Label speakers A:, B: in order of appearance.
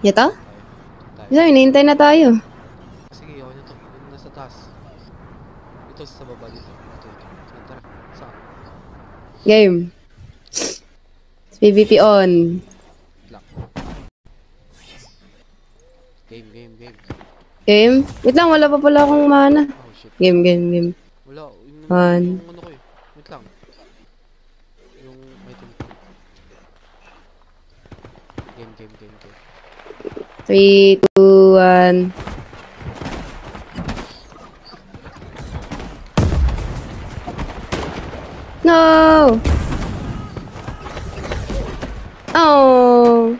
A: Ito?
B: Doon tayo. Doon tayo.
A: Sabi, hinihintay na tayo.
B: Sige, okay na to. Yung nasa taas. Ito sa baba dito. Ito. Sige, tara. Saan?
A: Game. PvP on.
B: Wait lang. Game.
A: Game? Wait lang, wala pa pala akong mana.
B: Oh, shit.
A: Game.
B: Wala. Yung
A: One.
B: ano ko eh. Wait lang. Yung item ko. Game.
A: 3, 2, 1. No! Oh!
B: Oh. Okay.